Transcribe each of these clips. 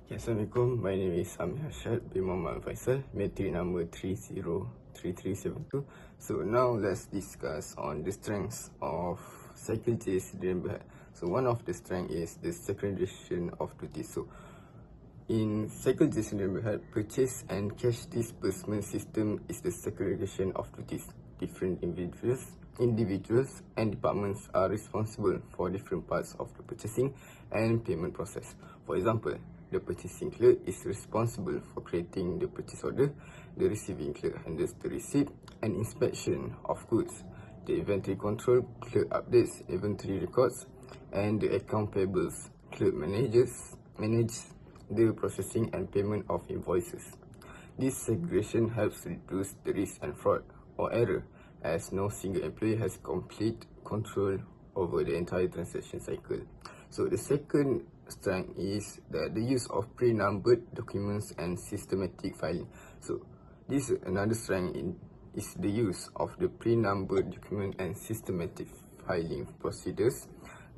Assalamualaikum, my name is Amir Hashad bin Muhammad Faisal, matric number 303372. So now let's discuss on the strengths of Cycle J Sdn Bhd. So one of the strength is the segregation of duties. So in Cycle J Sdn Bhd, purchase and cash disbursement system is the segregation of duties. Different individuals and departments are responsible for different parts of the purchasing and payment process. For example, the purchasing clerk is responsible for creating the purchase order, the receiving clerk handles the receipt and inspection of goods, the inventory control clerk updates inventory records, and the account payables clerk manages the processing and payment of invoices. This segregation helps reduce the risk and fraud or error, as no single employee has complete control over the entire transaction cycle. So the second strength is that the use of pre-numbered documents and systematic filing. So this another strength is the use of the pre-numbered document and systematic filing procedures.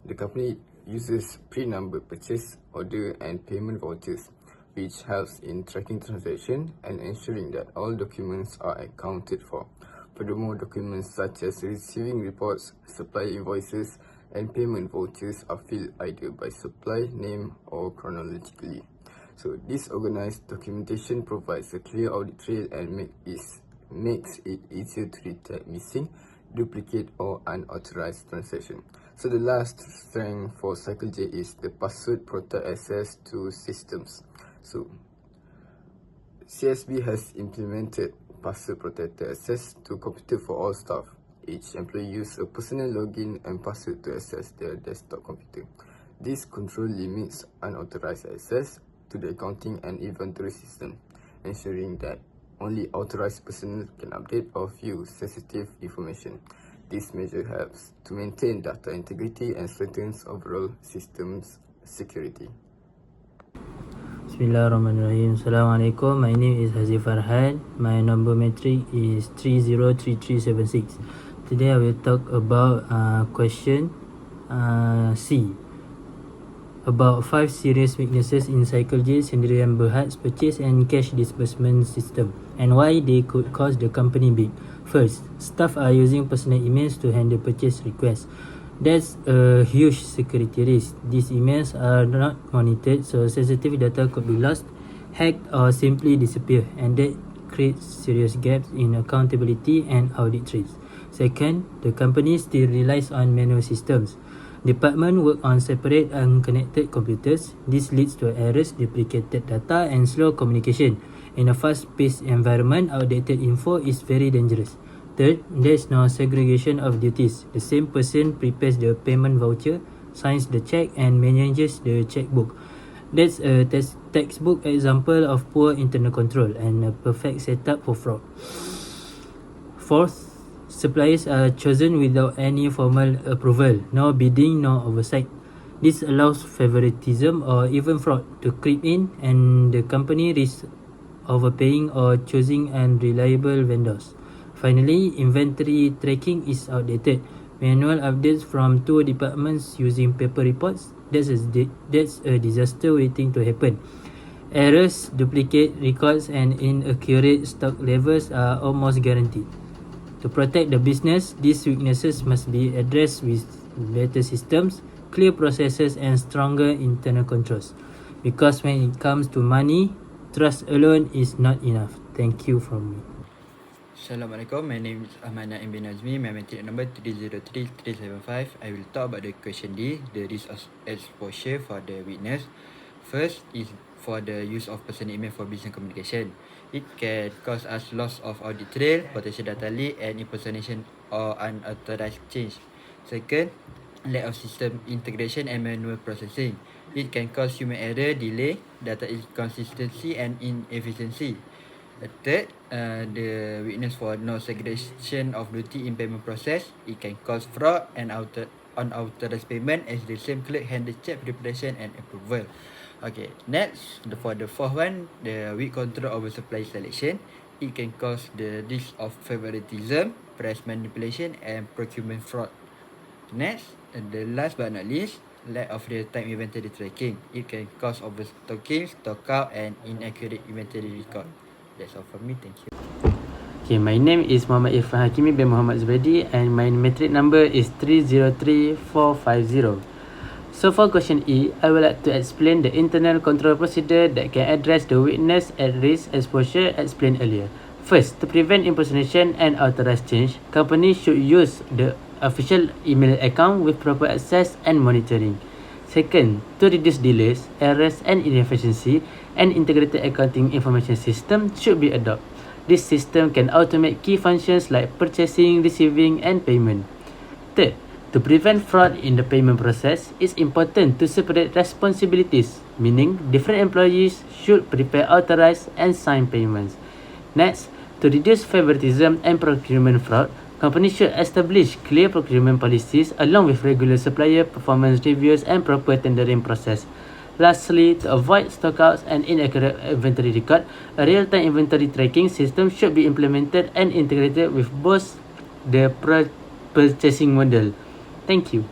The company uses pre-numbered purchase order and payment vouchers, which helps in tracking transactions and ensuring that all documents are accounted for. Furthermore, documents such as receiving reports, supply invoices, and payment vouchers are filled either by supply name or chronologically. So this organized documentation provides a clear audit trail and makes it easier to detect missing, duplicate, or unauthorized transaction. So the last strength for Cycle J is the password protect access to systems. So CSB has implemented password protected access to computer for all staff. Each employee uses a personal login and password to access their desktop computer. This control limits unauthorized access to the accounting and inventory system, ensuring that only authorized personnel can update or view sensitive information. This measure helps to maintain data integrity and strengthens overall systems security. Bismillahirrahmanirrahim. Assalamualaikum. My name is Hazif Farhan. My number matric is 303376. Today I will talk about question C. About 5 serious weaknesses in Cycle J Sdn Bhad's purchase and cash disbursement system and why they could cause the company big. First, staff are using personal emails to handle purchase requests. That's a huge security risk. These emails are not monitored, so sensitive data could be lost, hacked, or simply disappear, and that creates serious gaps in accountability and audit trails. Second, the company still relies on manual systems. Department work on separate unconnected computers. This leads to errors, duplicated data, and slow communication. In a fast-paced environment, outdated info is very dangerous. Third, there is no segregation of duties. The same person prepares the payment voucher, signs the check, and manages the checkbook. That's a textbook example of poor internal control and a perfect setup for fraud. Fourth, suppliers are chosen without any formal approval, no bidding, no oversight. This allows favoritism or even fraud to creep in, and the company risks overpaying or choosing unreliable vendors. Finally, inventory tracking is outdated. Manual updates from 2 departments using paper reports, that's a disaster waiting to happen. Errors, duplicate records, and inaccurate stock levels are almost guaranteed. To protect the business, these weaknesses must be addressed with better systems, clear processes, and stronger internal controls. Because when it comes to money, trust alone is not enough. Thank you from me. Assalamualaikum, my name is Ahmad Naim bin Azmi, my matric number 303375. I will talk about the question D, the risk of exposure for the witness. First is for the use of personal email for business communication. It can cause us loss of audit trail, potential data leak, and impersonation or unauthorized change. Second, lack of system integration and manual processing. It can cause human error, delay, data inconsistency, and inefficiency. Third, the witness for no segregation of duty in payment process. It can cause fraud and unauthorized payment as the same clerk handles check preparation and approval. Okay, next, for the fourth one, the weak control over supply selection. It can cause the risk of favoritism, price manipulation, and procurement fraud. Next, the last but not least, lack of real-time inventory tracking. It can cause overstocking, stock out, and inaccurate inventory record. That's all from me. Thank you. Okay, my name is Muhammad Irfan Hakimi bin Muhammad Zubaidi and my metric number is 303450. So for question E, I would like to explain the internal control procedure that can address the weakness at risk exposure explained earlier. First, to prevent impersonation and authorized change, companies should use the official email account with proper access and monitoring. Second, to reduce delays, errors and inefficiency, an integrated accounting information system should be adopted. This system can automate key functions like purchasing, receiving, and payment. Third, to prevent fraud in the payment process, it's important to separate responsibilities, meaning different employees should prepare, authorize, and sign payments. Next, to reduce favoritism and procurement fraud, companies should establish clear procurement policies along with regular supplier performance reviews and proper tendering process. Lastly, to avoid stockouts and inaccurate inventory record, a real-time inventory tracking system should be implemented and integrated with both the purchasing model. Thank you.